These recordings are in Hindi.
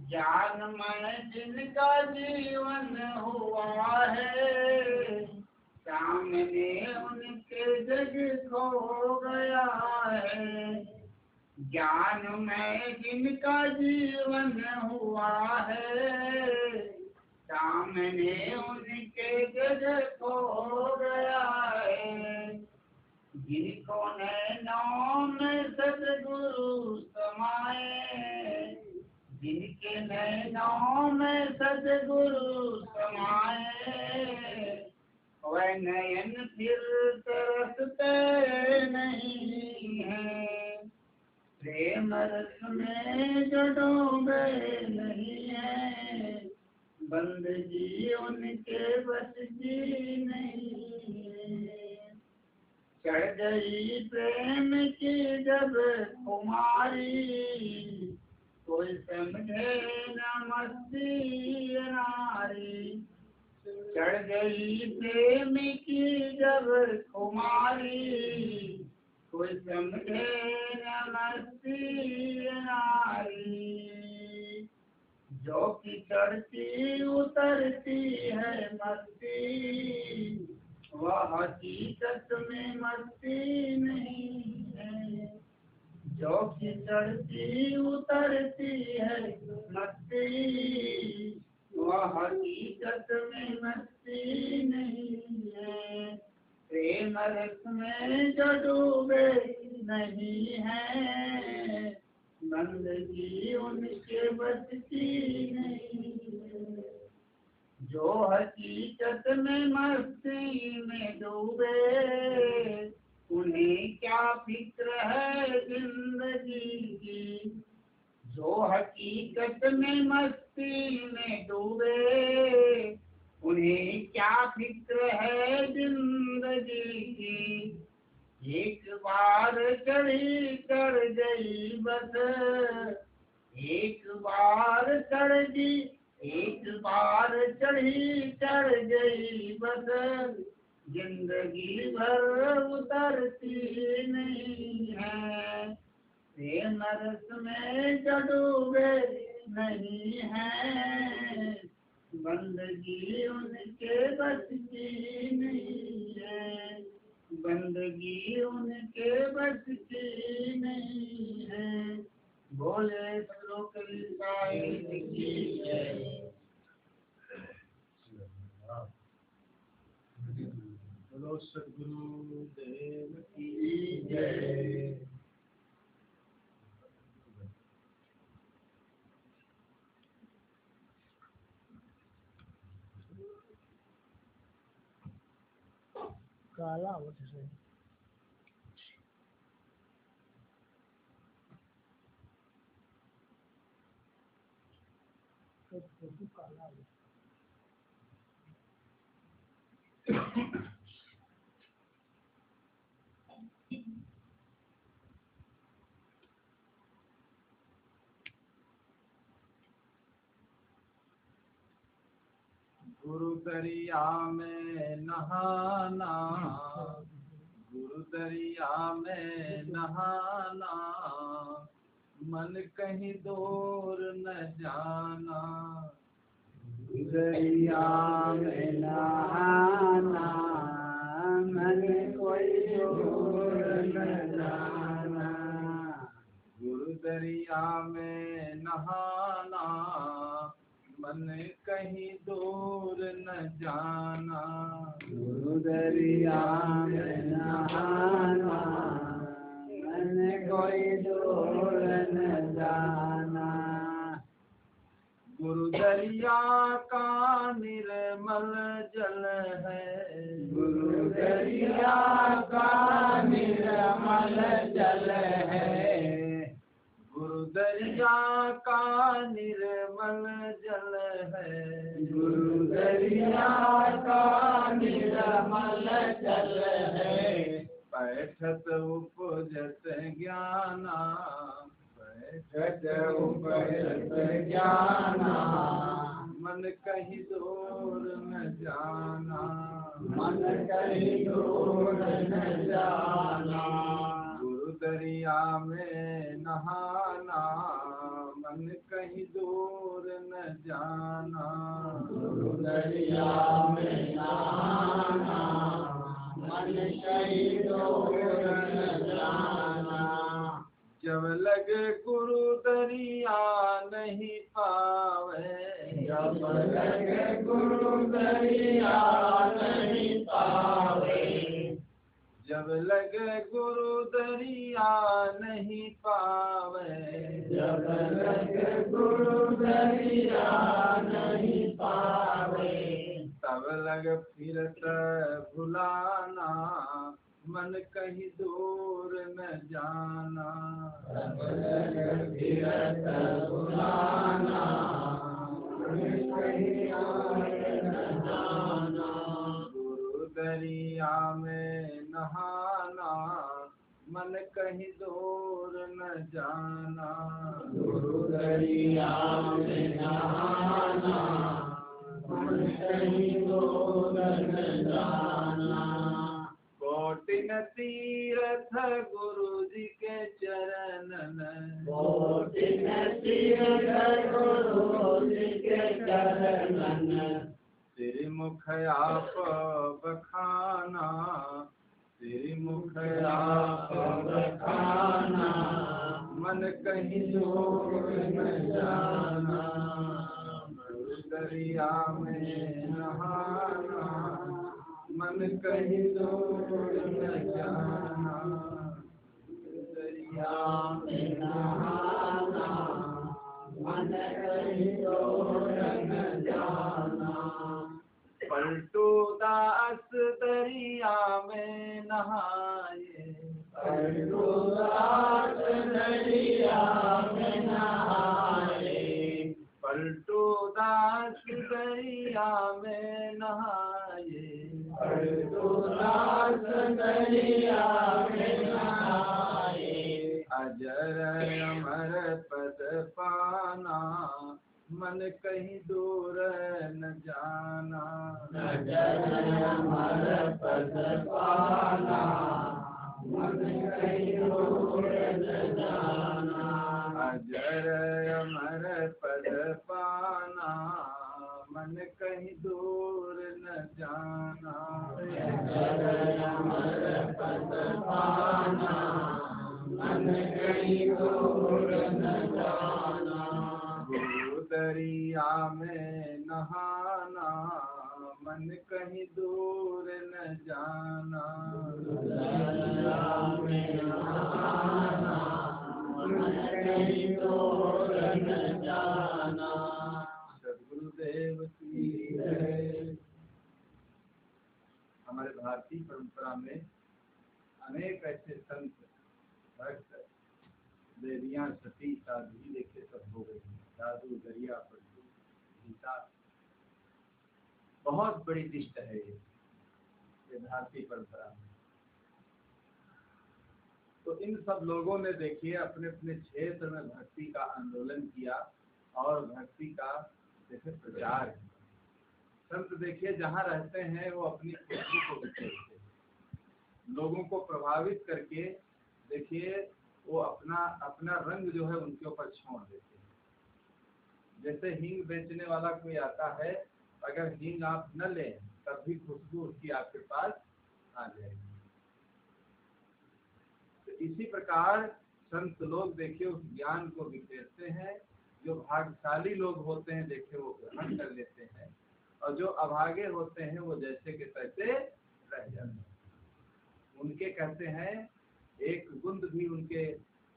ज्ञानमय जिनका जीवन हुआ है, सामने उनके जग खो गया है। ज्ञानमय जिनका जीवन हुआ है, सामने उनके जग खो गया है। जिनको नैनों में सतगुरु समाए, जिनके नैनों में सतगुरु समाए, वह नयन फिर तरसते नहीं है। प्रेम रस में जो डूबे नहीं है, बंदगी उनके बस की नहीं है। चढ़ गई प्रेम की जब कुमारी, कोई समझे न मस्ती नारी। चढ़ गई प्रेम की जब कुमारी, कोई समझे न मस्ती नारी। जो कि चढ़ती उतरती है मस्ती, वह हकीकत में मस्ती नहीं है। जो कि चढ़ती उतरती है मस्ती, वह हकीकत में मस्ती नहीं है। प्रेम रस में जो डूबे नहीं है, बंदगी उनके बस की नहीं है। जो हकीकत में मस्ती में डूबे, उन्हें क्या फिक्र है जिंदगी की। जो हकीकत में मस्ती में डूबे, उन्हें क्या फिक्र है जिंदगी की। एक बार चढ़ी चढ़ गई बस, एक बार चढ़ गई, एक बार चढ़ी चढ़ गई बस, जिंदगी भर उतरती नहीं है। प्रेम रस में जो डूबे नहीं है, बंदगी उनके बस की नहीं है। बंदगी उनके बस की नहीं है। बोले श्लोक साहिब की जय। बोलो सद्गुरु देव की जय। काला होता है तो काला होता गुरु दरिया में नहाना, गुरु दरिया में नहाना, मन कहीं दूर न जाना। दरिया में नहाना, मन कोई दूर न जाना। गुरु दरिया में नहाना, मन कहीं दूर न जाना। गुरु दरिया में नहाना, मन कोई दूर न जाना। गुरु दरिया का निर्मल जल है, गुरु दरिया का निर्मल जल है। गुरु दरिया का निर्मल जल है। गुरु दरिया का निर्मल जल है। बैठत उपजत ज्ञाना, बैठत उपजत ज्ञाना। मन कहीं दूर न जाना। मन कहीं दूर न जाना। गुरु दरिया में नहाना, मन कहीं दूर दूर न जाना। गुरु दरिया में नहाना, मन कहीं दूर न जाना। जब लगे गुरु दरिया नहीं पावे, जब लगे गुरु दरिया नहीं पावे। जब लगे गुरु दरिया नहीं पावे। जब लगे गुरु दरिया नहीं पावे। तब लग फिरत भुलाना, मन कहीं दूर न जाना। तब लग फिरत भुलाना, मन कहीं दूर न जाना। गुरु दरिया में नहाना, मन कहीं दूर न जाना। गुरु दरिया में नहाना, मन कहीं दूर न जाना। कोटिन तीर्थ गुरु जी के चरणन, कोटिन तीर्थ गुरु जी के चरणन। श्रीमुख आप बखाना, श्रीमुख आप बखाना, मन कहीं दूर न जाना। गुरु दरिया में नहाना, मन कहीं दूर न जाना। गुरु दरिया में नहाना, मन कहीं दूर न जाना। पलटू दास दरिया में नहाए, पलटू दास दरिया में नहाए। पलटू दास दरिया में नहाए। पलटू दास दरिया में नहाए। अजर अमर पद पाना, मन कहीं दूर न जाना। अजर अमर पद पाना, मन कहीं दूर न जाना। अजर अमर पद पाना, मन कहीं दूर न जाना। अजर अमर पद पाना, मन कहीं दूर न जाना। गुरु दरिया में नहाना, मन कहीं दूर न जाना। दरिया में नहाना, मन कहीं दूर न जाना। सद्गुरुदेव की जय। हमारे भारतीय परंपरा में अनेक ऐसे संत भक्त देवियां सती साध्वी देखे सब हो गई। साधु दरिया पलटू गीता बहुत बड़ी लिस्ट है ये भारतीय परंपरा में। तो इन सब लोगों ने देखिए अपने अपने क्षेत्र में भक्ति का आंदोलन किया और भक्ति का जैसे प्रचार किया। संत देखिए जहाँ रहते हैं वो अपनी खुशी को बिखेरते हैं, लोगों को प्रभावित करके देखिए वो अपना अपना रंग जो है उनके ऊपर छोड़ देते हैं। जैसे हींग बेचने वाला कोई आता है, अगर हींग आप न लें तब भी खुशबू उसकी आपके पास आ जाएगी। तो इसी प्रकार संत लोग देखिए उस ज्ञान को बिखेरते हैं। जो भाग्यशाली लोग होते हैं देखिए वो ग्रहण कर लेते हैं, और जो अभागे होते हैं वो जैसे के तैसे रह जाते हैं। उनके कहते हैं एक बूंद भी उनके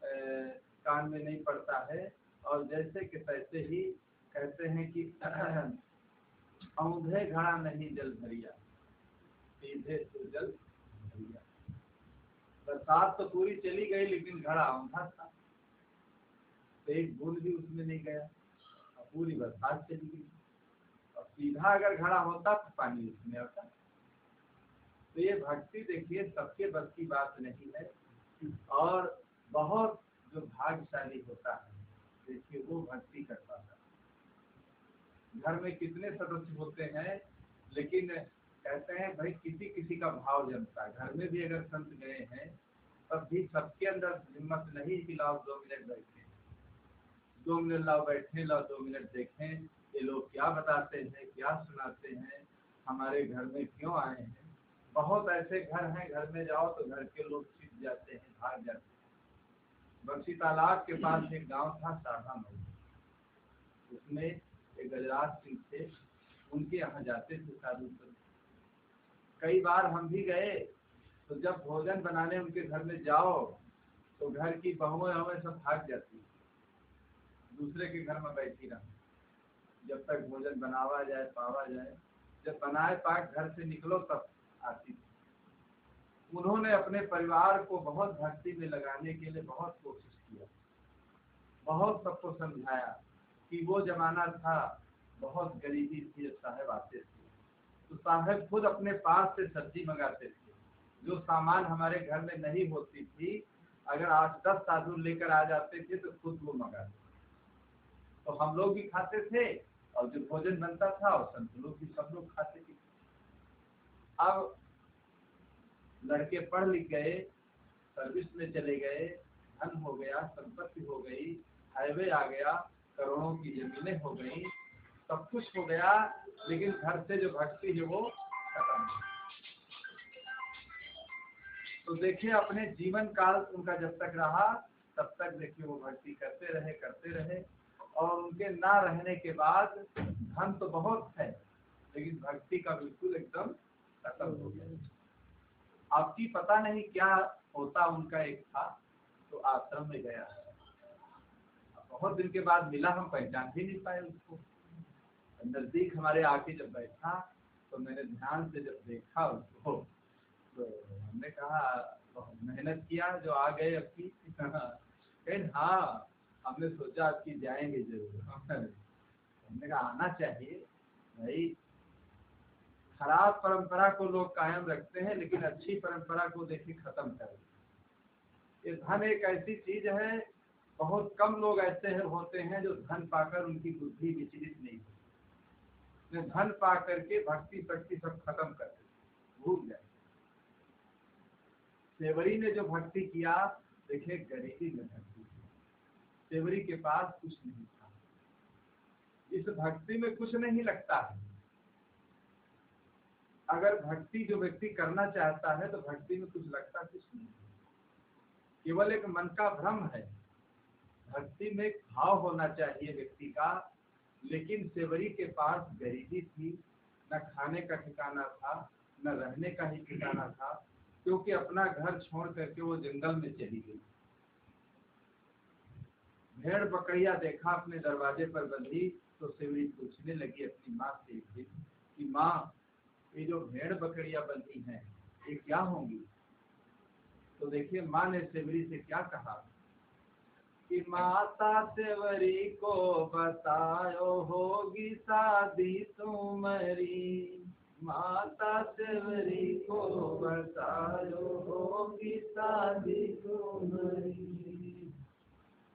कान में नहीं पड़ता है, और जैसे कि तैसे ही कहते हैं कि औंधे घड़ा नहीं जल भरिया, सीधे तो जल भरिया। बरसात तो पूरी चली गई लेकिन घड़ा औंधा था, तो एक बूंद भी उसमें नहीं गया, और पूरी बरसात चली गई। और सीधा अगर घड़ा होता तो पानी उसमें आता। तो ये भक्ति देखिए सबके बस की बात नहीं है, और बहुत जो भाग्यशाली होता है देखिए वो भक्ति कर पाता है। घर में कितने सदस्य होते हैं, लेकिन कहते हैं भाई किसी किसी का भाव जमता है। घर में भी अगर संत गए हैं तब भी सबके अंदर हिम्मत नहीं कि लाओ 2 मिनट बैठे। 2 मिनट लाओ बैठे, लाओ 2 मिनट देखें ये लोग क्या बताते हैं, क्या सुनाते हैं, हमारे घर में क्यों आए हैं। बहुत ऐसे घर हैं, घर में जाओ तो घर के लोग छिप जाते हैं, भाग जाते हैं। बक्सी तालाब के पास एक गांव था साढ़ा मऊ, उसमें एक गजराज सिंह थे, उनके यहाँ जाते थे साधु संत। कई बार हम भी गए, तो जब भोजन बनाने उनके घर में जाओ तो घर की बहुएं हमें सब भाग जाती, दूसरे के घर में बैठी रह, जब तक भोजन बनावा जाए पावा जाए। जब बनाए पाक घर से निकलो तब आती थी। उन्होंने अपने परिवार को बहुत भक्ति में लगाने के लिए बहुत कोशिश किया, बहुत सबको समझाया कि वो जमाना था, बहुत गरीबी थी, साहब आते थे तो साहब खुद अपने पास से सब्जी मंगाते थे। जो सामान हमारे घर में नहीं होती थी, अगर 8-10 साधु लेकर आ जाते थे तो खुद वो मंगाते, तो हम लोग भी खाते थे और जो भोजन बनता था और संत लोग भी, सब लोग खाते थे। अब लड़के पढ़ लिख गए, सर्विस में चले गए, धन हो गया, संपत्ति हो गई, हाईवे आ गया, करोड़ों की जमीनें हो गई, सब कुछ हो गया, लेकिन घर से जो भक्ति है वो खत्म है। तो देखिए अपने जीवन काल उनका जब तक रहा तब तक देखिए वो भक्ति करते रहे और उनके ना रहने के बाद धन तो बहुत है, लेकिन भक्ति का बिल्कुल एकदम खत्म हो गया। आपकी पता नहीं क्या होता उनका एक था, तो आश्रम में गया, बहुत दिन के बाद मिला, हम पहचान भी नहीं पाए उसको। नजदीक हमारे आके जब बैठा तो मैंने ध्यान से जब देखा उसको, तो हमने कहा बहुत मेहनत किया जो आ गए आपकी। कहीं हाँ, हमने सोचा आपकी जाएंगे जरूर। हमने कहा आना चाहिए भाई, खराब परंपरा को लोग कायम रखते हैं, लेकिन अच्छी परंपरा को देखिए खत्म कर देते। ये धन एक ऐसी चीज है, बहुत कम लोग ऐसे होते हैं जो धन पाकर उनकी बुद्धि विचलित नहीं होती। धन पा करके भक्ति शक्ति सब खत्म कर देते, भूल जाए। सेवरी ने जो भक्ति किया, देखिए गरीबी में भक्ति की, सेवरी के पास कुछ नहीं था। इस भक्ति में कुछ नहीं लगता है। अगर भक्ति जो व्यक्ति करना चाहता है तो भक्ति में कुछ लगता कुछ नहीं, केवल एक मन का भ्रम है। भक्ति में एक भाव होना चाहिए व्यक्ति का, लेकिन सेवरी के पास गरीबी थी, न खाने का ठिकाना था, न रहने का ही ठिकाना था, क्योंकि अपना घर छोड़ करके वो जंगल में चली गई। भेड़ बकरियां देखा अपने दरवाजे पर बंधी, तो सेवरी पूछने लगी अपनी माँ से कि माँ, ये जो भेड़ बकरियां बंधी हैं ये क्या होंगी। तो देखिए माँ ने सेवरी से क्या कहा कि माता सेवरी को बतायो होगी शादी तुम्हारी, माता सेवरी को बतायो होगी शादी तुम्हारी,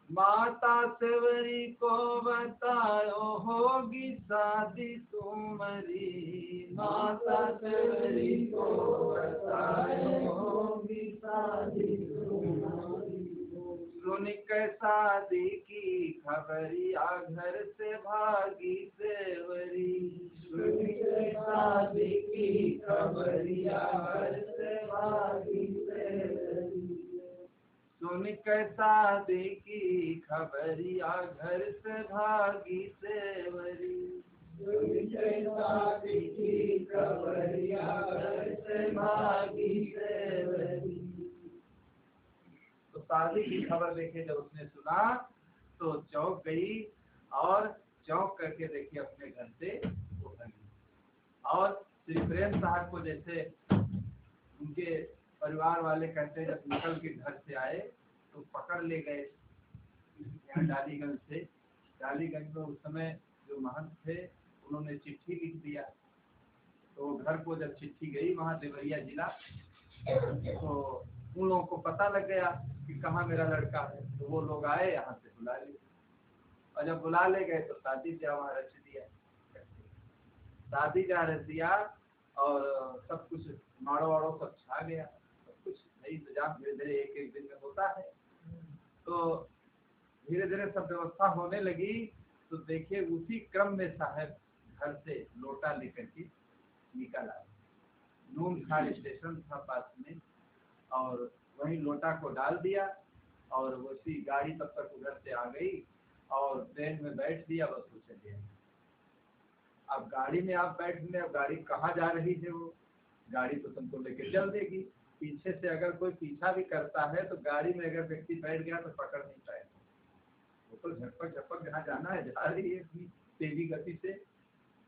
माता सेवरी को बतायो होगी शादी तुम्हारी, माता सेवरी को बतायो होगी शादी तुम्हारी। सुन के शादी की खबरिया घर से भागी सेवरी, सुन के शादी की खबरिया घर से भागी सेवरी, सुन के शादी की खबरिया घर से भागी सेवरी, सुन के शादी की खबरिया घर से भागी सेवरी। तो शादी की खबर देखे जब उसने सुना तो चौंक गई, और चौंक करके देखिए अपने घर से वो गई। और श्री प्रेम साहब को जैसे उनके परिवार वाले कहते जब निकल के घर से आए तो पकड़ ले गए यहाँ डालीगंज से। डालीगंज में उस समय जो महंत थे उन्होंने चिट्ठी लिख दिया, तो घर को जब चिट्ठी गई वहाँ देवरिया जिला, तो उन लोगों को पता लग गया कि कहाँ मेरा लड़का है, तो वो लोग आए यहाँ से बुला ले, और जब बुला ले गए तो शादी ब्याह वहाँ रच दिया, शादी ब्याह रच दिया, और सब कुछ माड़ो वाड़ो सब छा गया, सब कुछ नई इंतजाम धीरे धीरे एक एक दिन में होता है। तो धीरे धीरे सब व्यवस्था होने लगी तो देखिए उसी क्रम में साहब घर से लोटा लेकर के निकल आए। नूनखाड़ स्टेशन था पास में, और वहीं लोटा को डाल दिया और उसी गाड़ी तब तक उधर से आ गई और ट्रेन में बैठ दिया, बस वो चले गए। अब गाड़ी में आप बैठ गए, अब गाड़ी कहाँ जा रही है, वो गाड़ी तो तुमको लेके चल देगी। पीछे से अगर कोई पीछा भी करता है तो गाड़ी में अगर व्यक्ति बैठ गया तो पकड़ नहीं पाएगा, वो तो झटपट झटपट जहाँ जाना है जा रही है इतनी तेजी गति से,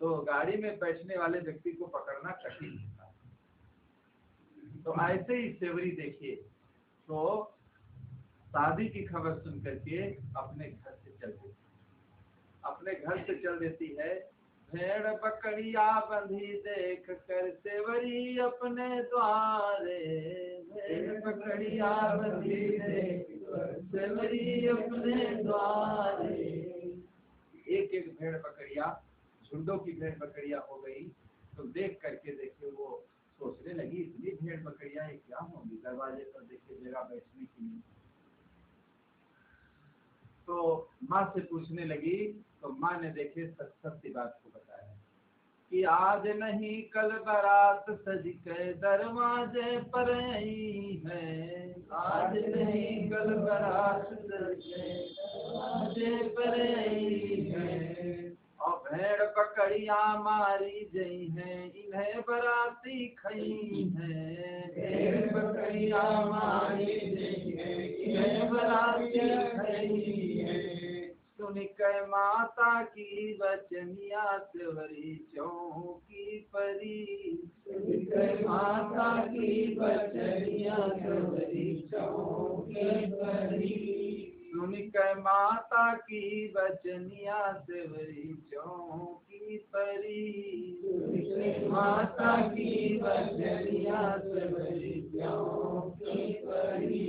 तो गाड़ी में बैठने वाले व्यक्ति को पकड़ना कठिन होता है। तो ऐसे ही सेवरी देखिए, तो शादी की खबर सुन करके अपने घर से चल देती, अपने घर से चल देती है। भेड़ बकरिया बंधी देख कर सेवरी अपने द्वारे, भेड़ बकरिया बंधी देख कर सेवरी अपने द्वारे। एक एक भेड़ बकरिया, झुंडों की भेड़ बकरिया हो गई, तो देख करके देखिए वो सोचने लगी इतनी भेड़ बकरिया ये क्या होंगी, दरवाजे पर देखिए जगह बैठने के लिए। तो माँ से पूछने लगी, तो माँ ने देखे सत्य बात को बताया कि आज नहीं कल बारात सज के दरवाजे पर आई है, आज नहीं कल बारात सज के दरवाजे पर आई है। और भेड़ बकरिया मारी गई हैं, इन्हें बराती खई है, भेड़ बकरिया मारी गई हैं, इन्हें बराती खई है। सुन के माता की बचनिया सेवरी चौकी परी, सुन के माता की बचनिया सेवरी चौकी परी, सुन के माता की बचनिया सेवरी चौकी परी, सुन के माता की बचनिया सेवरी चौकी परी।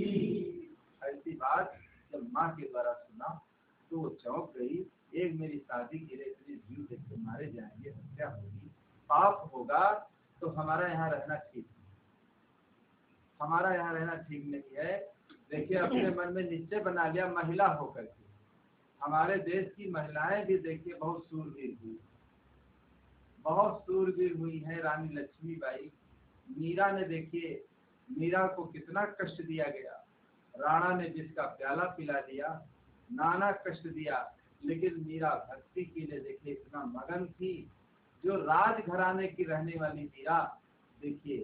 ऐसी बात जब माँ के द्वारा सुना तो वो चौंक गई। एक मेरी शादी के लिए इतने जीव देख के मारे जाएंगे, हत्या होगी, पाप होगा, तो हमारा यहाँ रहना ठीक नहीं, हमारा यहाँ रहना ठीक नहीं है। देखिए अपने मन में निश्चय बना लिया महिला होकर के। हमारे देश की महिलाएं भी देखिए बहुत सूरवीर हुई, बहुत सूरवीर हुई है। रानी लक्ष्मीबाई, मीरा ने देखिए, मीरा को कितना कष्ट दिया गया, राणा ने जिसका प्याला पिला दिया, नाना कष्ट दिया, लेकिन मीरा भक्ति के लिए देखिए इतना मगन थी। जो राजघराने की रहने वाली मीरा देखिए,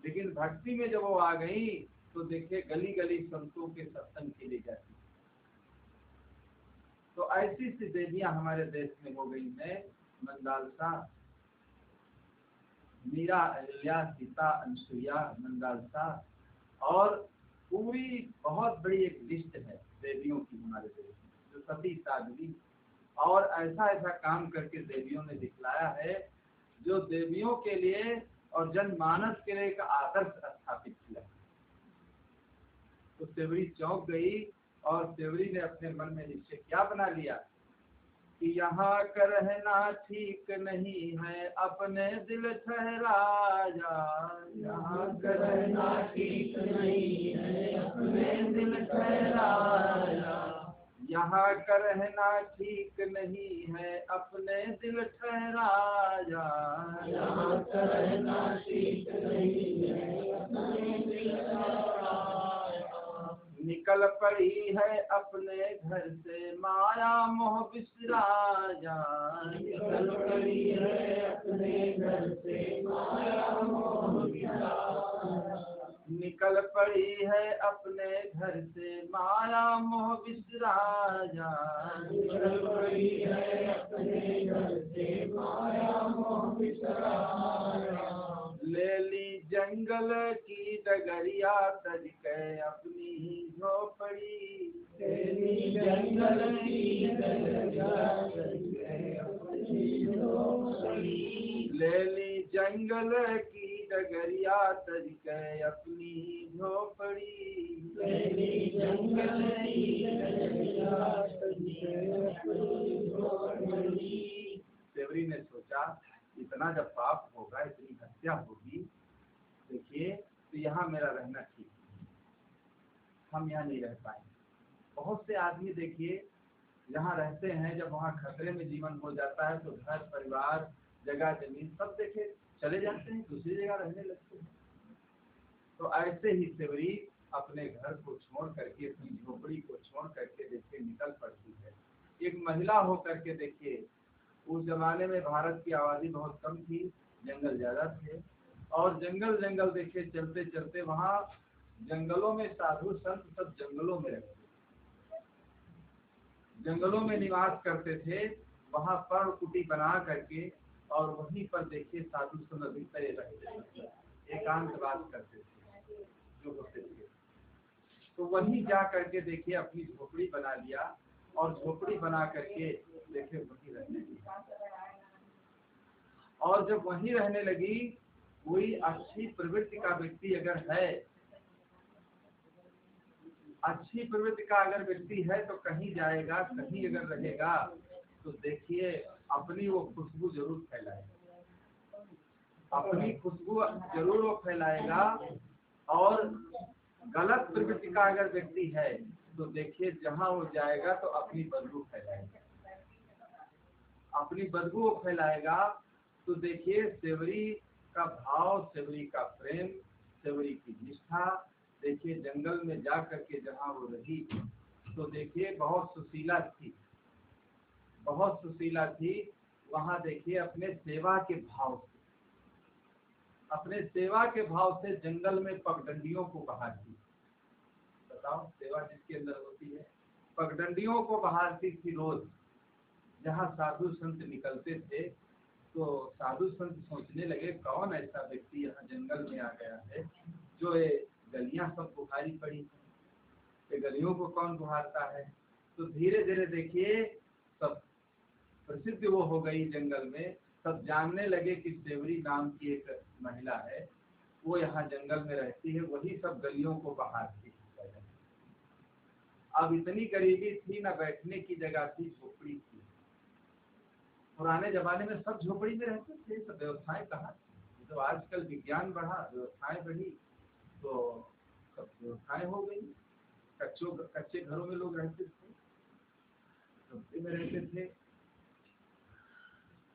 लेकिन भक्ति में जब वो आ गई तो देखिए गली गली संतों के सत्संग के लिए जाती। तो ऐसी सी देवियां हमारे देश में हो गई हैं, मंदालसा, मीरा, अहिल्या, सीता, अनुसुईया, मंदालसा, और पूरी बहुत बड़ी एक लिस्ट है देवियों की हमारे देश में, जो सती साध्वी और ऐसा ऐसा काम करके देवियों ने दिखलाया है, जो देवियों के लिए और जनमानस के लिए एक आदर्श स्थापित किया। तो सेवरी चौंक गई और सेवरी ने अपने मन में निश्चय क्या बना लिया कि यहाँ का रहना ठीक नहीं है, अपने दिल ठहरा जा, यहाँ का रहना ठीक नहीं है, अपने दिल ठहरा जा, यहाँ का रहना ठीक नहीं है, अपने दिल ठहरा जा, यहाँ का रहना ठीक नहीं है, अपने दिल ठहरा जा। निकल पड़ी है अपने घर से माया मोह बिसरा जा, निकल पड़ी है अपने घर से माया मोह बिसरा जा, निकल पड़ी है अपने घर से माया मोह बिसरा जा, निकल पड़ी है अपने घर से माया मोह बिसरा जा। ले ली जंगल की डगरिया तज के अपनी झोपड़ी, ले ली जंगल की डगरिया तज के अपनी झोपड़ी, ले ली जंगल की डगरिया तज के अपनी झोपड़ी, ले ली जंगल की डगरिया तज के अपनी झोपड़ी। सेवरी ने सोचा इतना जब पाप होगा, इतनी हत्या होगी, देखिए तो यहाँ मेरा रहना ठीक है, हम यहाँ नहीं रह पाएंगे। बहुत से आदमी देखिए जहाँ रहते हैं, जब वहाँ खतरे में जीवन हो जाता है तो घर परिवार जगह जमीन सब देखे चले जाते हैं, दूसरी जगह रहने लगते हैं। तो ऐसे ही सेवरी अपने घर को छोड़ करके, अपनी झोपड़ी को छोड़ करके देखिए निकल पड़ती है। एक महिला हो करके देखिए, उस जमाने में भारत की आबादी बहुत कम थी, जंगल ज्यादा थे, और जंगल जंगल देखिए चलते चलते वहाँ जंगलों में साधु संत सब जंगलों में रहते, जंगलों में निवास करते थे, वहाँ पर्ण कुटी बना करके, और वहीं पर देखिए साधु संत अधिकतर रहते थे, एकांतवास करते थे जो होते थे। तो वहीं जा करके देखिए अपनी झोपड़ी बना लिया, और झोपड़ी बना करके देखिए वहीं रहने लगी। और जब वहीं रहने लगी, कोई अच्छी प्रवृत्ति का व्यक्ति अगर है, अच्छी प्रवृत्ति का अगर व्यक्ति है तो कहीं जाएगा, कहीं अगर रहेगा तो देखिए अपनी वो खुशबू जरूर फैलाएगा, अपनी खुशबू जरूर वो फैलाएगा। और गलत प्रवृत्ति का अगर व्यक्ति है तो देखिए जहाँ वो जाएगा तो अपनी बदबू फैलाएगा, अपनी बदबू वो फैलाएगा। तो देखिए सेवरी का भाव, सेवरी का प्रेम, सेवरी की निष्ठा, देखिए जंगल में जा करके जहाँ वो रही तो देखिए बहुत सुशीला थी, बहुत सुशीला थी। वहाँ देखिए अपने सेवा के भाव से, अपने सेवा के भाव से जंगल में पगडंडियों को बहारती। बताओ सेवा जिसके अंदर होती है, पगडंडियों को बहारती थी रोज। जहाँ साधु संत निकलते थे तो साधु संत सोचने लगे कौन ऐसा व्यक्ति यहाँ जंगल में आ गया है जो ये गलियां सब बुहारी पड़ी हैं, ये गलियों को कौन बुहारता है। तो धीरे धीरे देखिए सब प्रसिद्ध वो हो गई जंगल में, सब जानने लगे कि सेवरी नाम की एक महिला है, वो यहाँ जंगल में रहती है, वही सब गलियों को बहारती है। अब इतनी गरीबी थी, ना बैठने की जगह थी, झोपड़ी थी। पुराने जमाने में सब झोपड़ी में रहते थे, सब व्यवस्थाएं कहाँ थी। तो आजकल विज्ञान बढ़ा, व्यवस्थाएं बढ़ी, तो सब व्यवस्थाएं हो गई। कच्चे घरों में लोग रहते थे, झोपड़ी में रहते थे।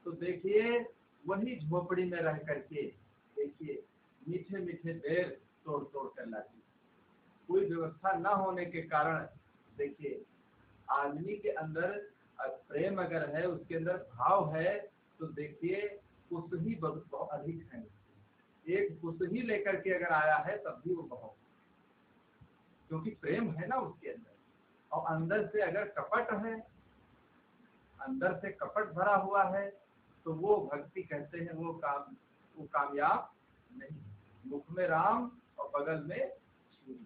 तो देखिए वही झोपड़ी में रह करके देखिए मीठे मीठे बेर तोड़ तोड़ कर लाती। कोई व्यवस्था न होने के कारण देखिए आदमी के अंदर प्रेम अगर है, उसके अंदर भाव है, तो देखिए कुछ ही बहुत अधिक है। एक कुछ ही लेकर के अगर आया है तब भी वो बहुत, क्योंकि प्रेम है ना उसके अंदर। और अंदर से अगर कपट है, अंदर से कपट भरा हुआ है, तो वो भक्ति कहते हैं वो कामयाब नहीं। मुख में राम और बगल में छुरी,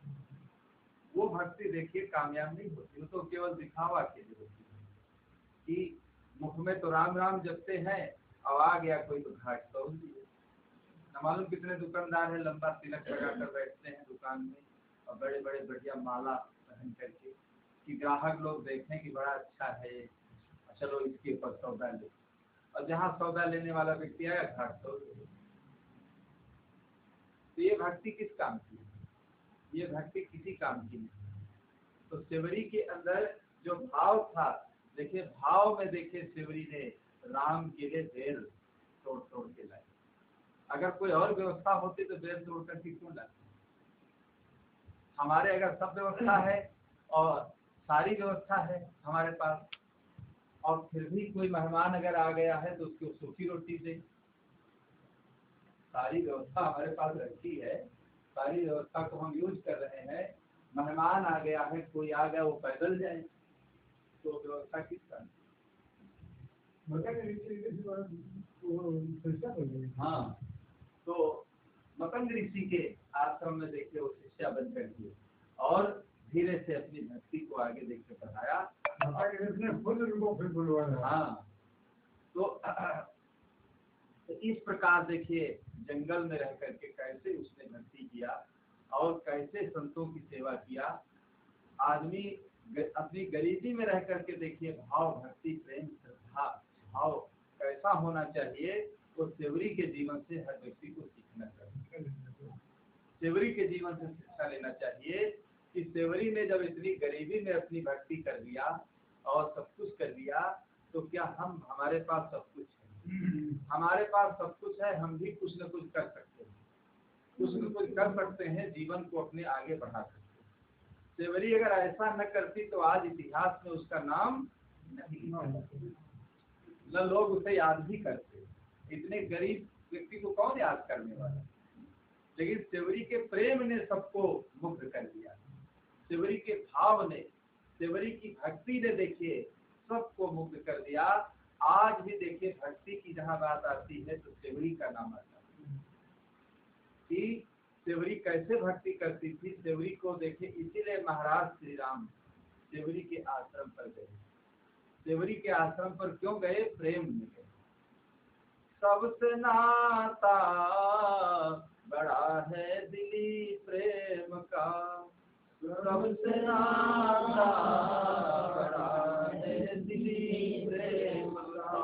वो भक्ति देखिए कामयाब नहीं होती। वो तो केवल दिखावा के लिए होती है कि मुख में तो राम राम जपते हैं, अब आ गया कोई तो घाट तोड़ दिए। न मालूम कितने दुकानदार है लंबा तिलक लगाकर बैठते हैं दुकान में, और बड़े बड़े बढ़िया माला पहन करके, कि ग्राहक लोग देखें कि बड़ा अच्छा है, चलो इसके ऊपर सौदा ले। और जहाँ सौदा लेने वाला व्यक्ति आया घाट तोड़ दिए। तो ये भक्ति किस काम की है? ये भक्ति किसी काम की नहीं। तो सेवरी के अंदर जो भाव था, देखिए भाव में देखिए सेवरी ने राम के लिए बेर तोड़ तोड़ के लाई। अगर कोई और व्यवस्था होती तो बेर तोड़ कर क्यों लाती। हमारे अगर सब व्यवस्था है और सारी व्यवस्था है हमारे पास, और फिर भी कोई मेहमान अगर आ गया है तो उसको सूखी रोटी दे। सारी व्यवस्था हमारे पास रखी है, सारी व्यवस्था को हम यूज कर रहे हैं, मेहमान आ गया है, कोई आ गया वो पैदल जाए, तो व्यवस्था किस तरह। हाँ, तो मतंग ऋषि के आश्रम में देखिए वो शिष्या बन करके और धीरे से अपनी भक्ति को आगे देखते बढ़ाया। हाँ, तो इस प्रकार देखिए जंगल में रह करके कैसे उसने भक्ति किया और कैसे संतों की सेवा किया। आदमी अपनी गरीबी में रह करके देखिए भाव, भक्ति, प्रेम, श्रद्धा, भाव कैसा होना चाहिए, तो सेवरी के जीवन से हर व्यक्ति को सीखना चाहिए। सेवरी के जीवन से शिक्षा लेना चाहिए कि सेवरी ने जब इतनी गरीबी में अपनी भक्ति कर लिया और सब कुछ कर दिया, तो क्या हमारे पास सब कुछ है? हमारे पास सब कुछ है, हम भी कुछ न कुछ कर सकते हैं, कुछ न कुछ कर सकते हैं, जीवन को अपने आगे बढ़ा सकते हैं। सेवरी अगर ऐसा न करती तो आज इतिहास में उसका नाम नहीं, न लोग उसे याद भी करते। इतने गरीब व्यक्ति को कौन याद करने वाला? लेकिन सेवरी के प्रेम ने सबको मुग्ध कर दिया, सेवरी के भाव ने, सेवरी की भक्ति ने देखिए सबको मुग्ध कर दिया। आज भी देखिए भक्ति की जहाँ बात आती है तो सेवरी का नाम आता है कि सेवरी कैसे भक्ति करती थी। सेवरी को देखिए, इसीलिए महाराज श्री राम सेवरी के आश्रम पर गए। सेवरी के आश्रम पर क्यों गए? प्रेम में गए। सबसे नाता बड़ा है दिली प्रेम का, सबसे नाता बड़ा है दिली प्रेम का।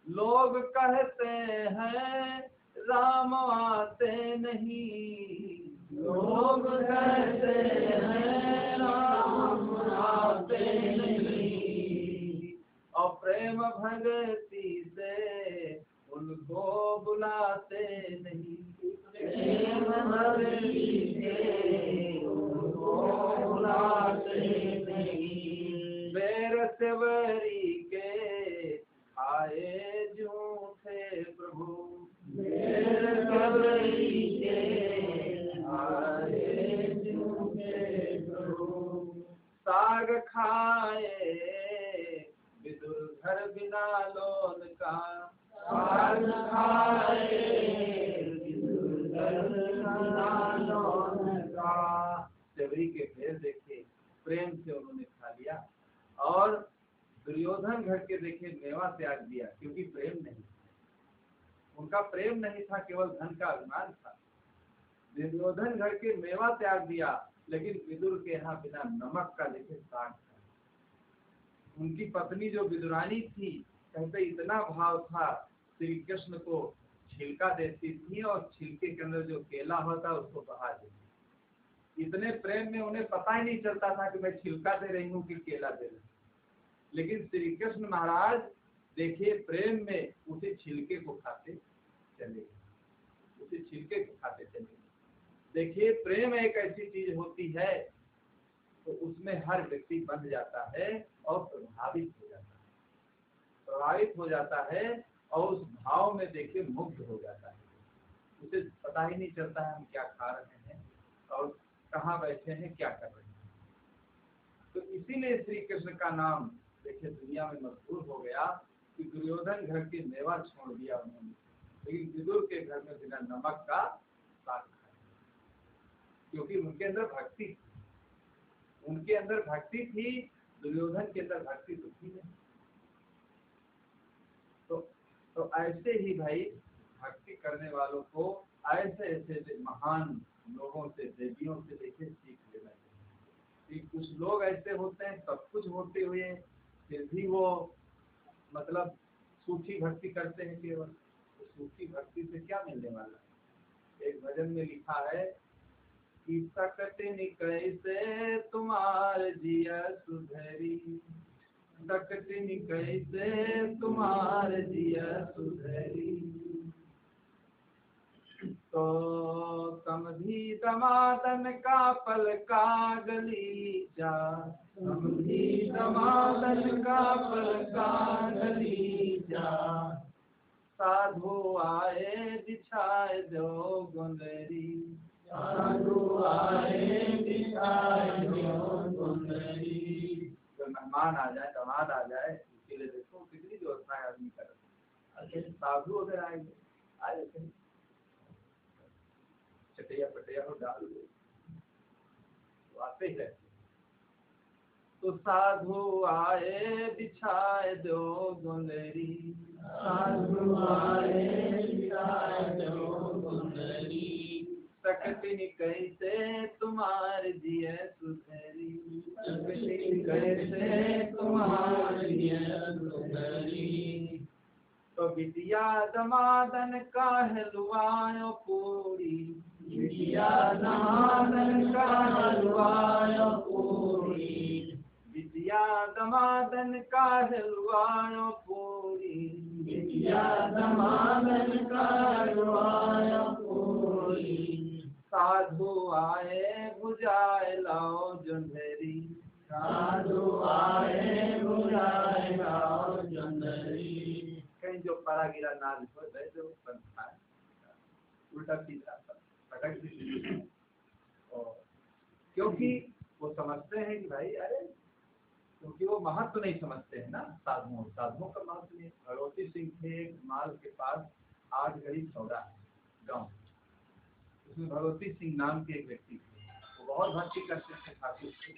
लोग कहते हैं राम आते नहीं, लोग कहते हैं राम आते नहीं, और प्रेम भगति से उनको बुलाते नहीं, प्रेम भगति से उनको बुलाते नहीं। बेर सेवरी के आए झूठे प्रभु, बेर सेवरी के आए झूठे प्रभु। साग खाए विदुर घर बिना लोन का, साग खाए विदुर घर बिना लोन का। सेवरी के भेद देखिए, प्रेम से उन्होंने खा लिया। और दुर्योधन घर के देखिए मेवा त्याग दिया, क्योंकि प्रेम नहीं, उनका प्रेम नहीं था, केवल धन का अभिमान था। दुर्योधन घर के मेवा त्याग दिया, लेकिन विदुर के यहाँ बिना नमक का देखिए साग था। उनकी पत्नी जो विदुरानी थी, कहते इतना भाव था, श्री कृष्ण को छिलका देती थी और छिलके के अंदर जो केला होता उसको बहा देती। इतने प्रेम में उन्हें पता ही नहीं चलता था कि मैं छिलका दे रही हूँ कि केला दे रही हूँ। लेकिन श्री कृष्ण महाराज देखिए प्रेम में उसे छिलके को खाते चले गए, उसे छिलके को खाते चले गए। देखिए प्रेम एक ऐसी चीज होती है तो उसमें हर व्यक्ति बंध जाता है और प्रभावित हो जाता है, प्रभावित हो जाता है और उस भाव में देखिए मुग्ध हो जाता है। उसे पता ही नहीं चलता है हम क्या खा रहे हैं और कहाँ बैठे हैं, क्या कर रहे हैं। तो इसीलिए श्री कृष्ण का नाम देखिए दुनिया में मशहूर हो गया कि दुर्योधन घर के मेवा छोड़ दिया उन्होंने, लेकिन विदुर के घर में बिना नमक का साग खाया, क्योंकि उनके अंदर भक्ति थी, उनके अंदर भक्ति थी, दुर्योधन के अंदर भक्ति तो थी नहीं। तो ऐसे ही भाई भक्ति करने वालों को ऐसे ऐसे महान लोगों से, देवियों से देखिए सीख लेना चाहिए। कि कुछ लोग ऐसे होते हैं सब कुछ होते हुए फिर भी वो मतलब सूखी भक्ति करते हैं केवल। तो सूखी भक्ति से क्या मिलने वाला है? एक भजन में लिखा है कि सकतिन कैसे तुम्हार जिया सुधरी, सकतिन कैसे तुम्हार जिया सुधरी, तो समधी दमादन का पल का गलीचा, समधी दमादन का पल का गलीचा, साधु आए बिछाए दो गुंदरी, साधु आए बिछाए दो गुंदरी। तो मेहमान आ जाए, दामाद आ जाए, उसके लिए देखो कितनी व्यवस्था है आदमी कर रहे हैं। साधु अगर आएंगे आ जाते हैं, चटिया पटिया को डाल दो तो आते ही रहते। तो साधु आए बिछाए दो गुंदरी, साधु आए बिछाए दो गुंदरी, सकतिन कैसे तुम्हार जिय सुधरी, सकतिन कैसे तुम्हार जिय सुधरी, तो बिटिया दमादन का हलवायो पूरी, बिटिया दमादन का हलवायो पूरी, बिटिया दमादन का हलवायो पूरी, बिटिया दमादन का हलवायो पूरी, साधु आए बुझाए लाओ जोंधरी, साधु आए बुझाए लाओ जोंधरी। कहीं जो परा गिरा ना लिखो दे जो पंथा है, उल्टा सीधा पटक दी। और क्योंकि वो समझते हैं कि भाई अरे, क्योंकि वो महत्व नहीं समझते हैं ना साधुओं का महत्व नहीं। भगवती सिंह थे, एक माल के पास 8 घड़ी सौदा है गाँव, उसमें भगवती सिंह नाम के एक व्यक्ति थे, वो बहुत भक्ति करते थे ठाकुर से।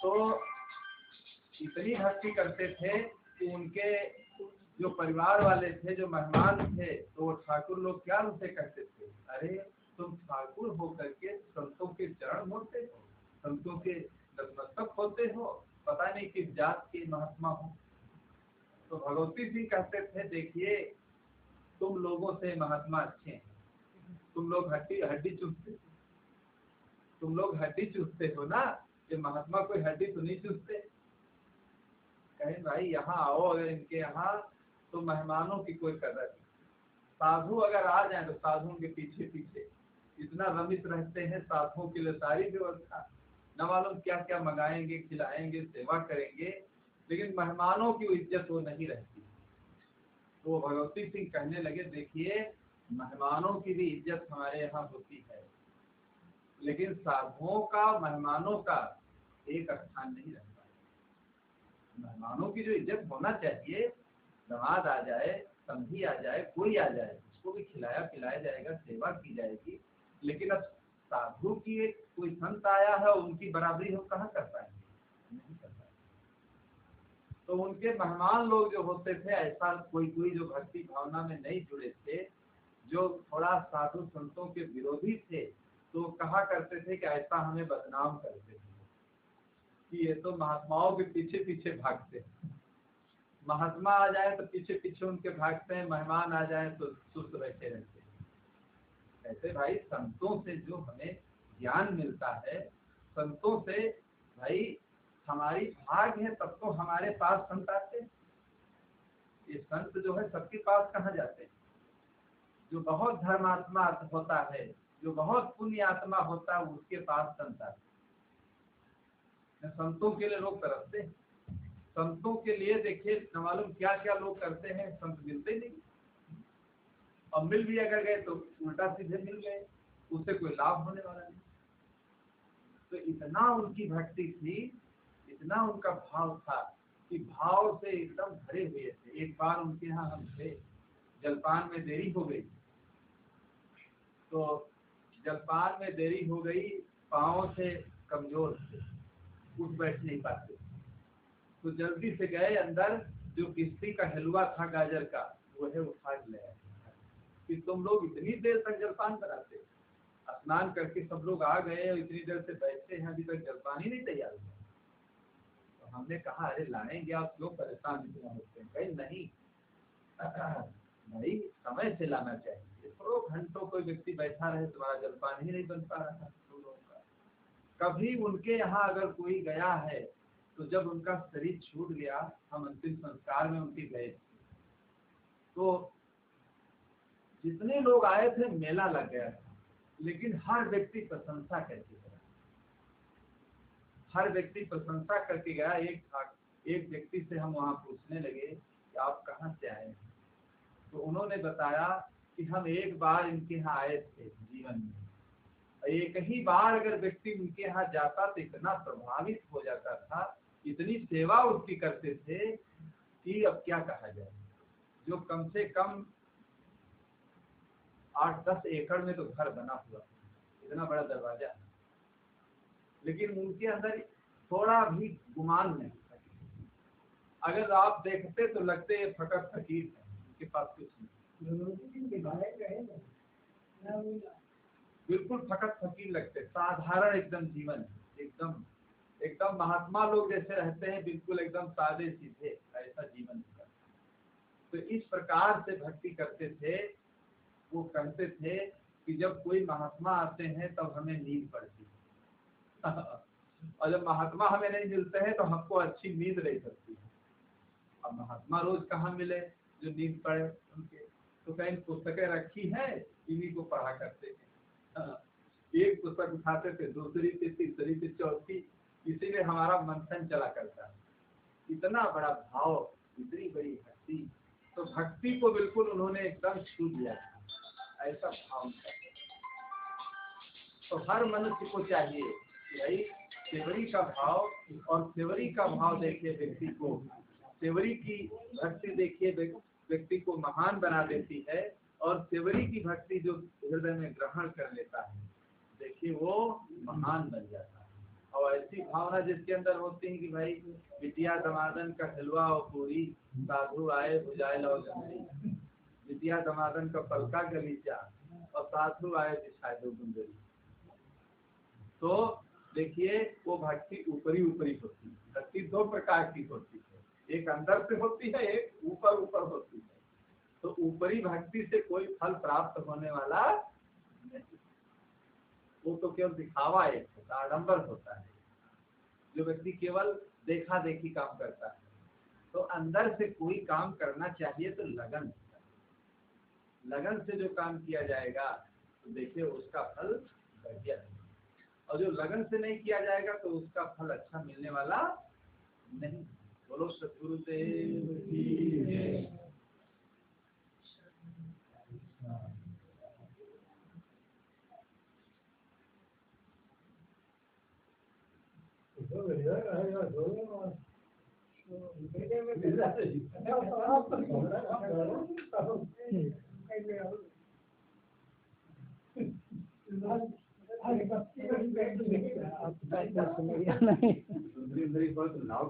तो इतनी भक्ति करते थे कि उनके जो परिवार वाले थे, जो मेहमान थे, तो वो ठाकुर लोग क्या उनसे कहते थे, अरे तुम ठाकुर होकर के संतों के चरण होते हो, संतों के नतमस्तक होते हो, पता नहीं किस जात के महात्मा हो। तो भगवती सिंह कहते थे, देखिए तुम लोगों से महात्मा अच्छे हैं, तुम लोग हड्डी चूसते, तुम लोग हड्डी चूसते हो ना, ये महात्मा कोई हड्डी तो नहीं चूसते। कहें भाई यहाँ आओ, अगर इनके यहाँ तो मेहमानों की कोई कदर नहीं। साधु अगर आ जाए तो साधुओं के पीछे पीछे इतना रमित रहते हैं, साधुओं के लिए सारी व्यवस्था, न मालूम क्या क्या मंगाएंगे, खिलाएंगे, सेवा करेंगे, लेकिन मेहमानों की इज्जत वो नहीं रहती। तो भगवती सिंह कहने लगे, देखिए मेहमानों की भी इज्जत हमारे यहाँ होती है, लेकिन साधुओं का मेहमानों का एक स्थान नहीं रहता। मेहमानों की जो इज्जत होना चाहिए, दामाद आ जाए, समधी आ जाए, कोई आ जाए, उसको भी खिलाया पिलाया जाएगा, सेवा की जाएगी, लेकिन अब साधु की एक कोई संत आया है, उनकी बराबरी हम कहाँ कर पाएंगे, नहीं कर पाएंगे। तो उनके मेहमान लोग जो होते थे, ऐसा कोई जो भक्ति भावना में नहीं जुड़े थे, जो थोड़ा साधु संतों के विरोधी थे, तो कहा करते थे कि ऐसा हमें बदनाम करते थे कि ये तो महात्माओं के पीछे पीछे भागते हैं, महात्मा आ जाए तो पीछे पीछे उनके भागते हैं, मेहमान आ जाए तो सुस्त बैठे रहते हैं। ऐसे भाई संतों से जो हमें ज्ञान मिलता है, संतों से भाई हमारी भाग है, तब तो हमारे पास संत आते हैं। ये संत जो है सबके पास कहाँ जाते हैं? जो बहुत धर्मात्मा होता है, जो बहुत पुण्य आत्मा होता है, उसके पास संत आते हैं। संतों के लिए लोग तरसते हैं, संतों के लिए देखिए न मालूम क्या क्या लोग करते हैं, संत मिलते ही नहीं, और मिल भी अगर गए तो उल्टा सीधे मिल गए, उससे कोई लाभ होने वाला नहीं। तो इतना उनकी भक्ति थी, इतना उनका भाव था कि भाव से एकदम भरे हुए थे। एक बार उनके यहाँ हम थे, जलपान में देरी हो गई, तो जलपान में देरी हो गई, पाँव से कमजोर थे, उठ बैठ नहीं पाते, तो जल्दी से गए अंदर, जो किस्ती का हलवा था गाजर का, वो है उठा ले आए कि तुम लोग इतनी देर तक जलपान कराते, स्नान करके सब लोग आ गए और इतनी देर से बैठते हैं, अभी तक जलपान ही नहीं तैयार हुआ। तो हमने कहा अरे लाएंगे, आप क्यों परेशान इतना होते हैं? कहीं नहीं भाई, समय से लाना चाहिए, थोड़ा घंटों कोई व्यक्ति बैठा रहे, तुम्हारा जलपान ही नहीं बन पा रहा था। कभी उनके यहाँ अगर कोई गया है, तो जब उनका शरीर छूट गया, हम अंतिम संस्कार में उनके गए, तो जितने लोग आए थे मेला लग गया था, लेकिन हर व्यक्ति प्रशंसा करके गया, हर व्यक्ति प्रशंसा करके गया। एक व्यक्ति से हम वहाँ पूछने लगे कि आप कहाँ से आए हैं, तो उन्होंने बताया कि हम एक बार इनके यहाँ आए थे जीवन में, एक ही बार अगर व्यक्ति उनके यहाँ जाता तो इतना प्रभावित हो जाता था, इतनी सेवा उसकी करते थे कि अब क्या कहा जाए। जो कम से कम 8-10 एकड़ में तो घर बना हुआ, इतना बड़ा दरवाजा, लेकिन उनके अंदर थोड़ा भी गुमान नहीं। अगर आप देखते तो लगते ये फकत फकीर है, उनके पास कुछ नहीं, बिल्कुल फकत फकीर लगते, साधारण एकदम जीवन, एकदम महात्मा लोग जैसे रहते हैं, बिल्कुल एकदम सादे सीधे, ऐसा जीवन होगा। तो इस प्रकार से भक्ति करते थे। वो कहते थे कि जब कोई महात्मा आते हैं तब हमें नींद पड़ती है और जब महात्मा हमें नहीं मिलते हैं तो हमको अच्छी नींद नहीं सकती है। अब महात्मा रोज कहाँ मिले जो नींद पड़े उनके, तो कहीं पुस्तकें रखी है, इन्हीं को पढ़ा करते हैं। एक पुस्तक उठाते थे, दूसरी से तीसरी से चौथी, इसीलिए हमारा मंथन चला करता है। इतना बड़ा भाव, इतनी बड़ी भक्ति, तो भक्ति को बिल्कुल उन्होंने एकदम छू दिया, ऐसा भाव। तो हर मनुष्य को चाहिए कि भाई सेवरी का भाव, और सेवरी का भाव देखिए व्यक्ति को, सेवरी की भक्ति देखिए व्यक्ति को महान बना देती है, और सेवरी की भक्ति जो हृदय में ग्रहण कर लेता है, देखिए वो महान बन जाता है। और ऐसी भावना जिसके अंदर होती है कि भाई बिटिया दमादन का हलवा और पूरी, साधु आए बुझाए लो जंगली, बिटिया दमादन का पलका गलीचा, और साधु आए बिछाए दो गुंजरी। तो देखिए वो भक्ति ऊपरी ऊपरी होती है। भक्ति दो प्रकार की होती है, एक अंदर से होती है, एक ऊपर ऊपर होती है। तो ऊपरी भक्ति से कोई फल प्राप्त होने वाला नहीं, वो तो केवल दिखावा एक होता, आडंबर होता है। जो व्यक्ति केवल देखा देखी काम करता है, तो अंदर से कोई काम करना चाहिए तो लगन, लगन से जो काम किया जाएगा तो देखिए उसका फल बढ़िया है, और जो लगन से नहीं किया जाएगा तो उसका फल अच्छा मिलने वाला नहीं। बोलो सद्गुरुदेव की जय। नहीं मेरी बात लाओ।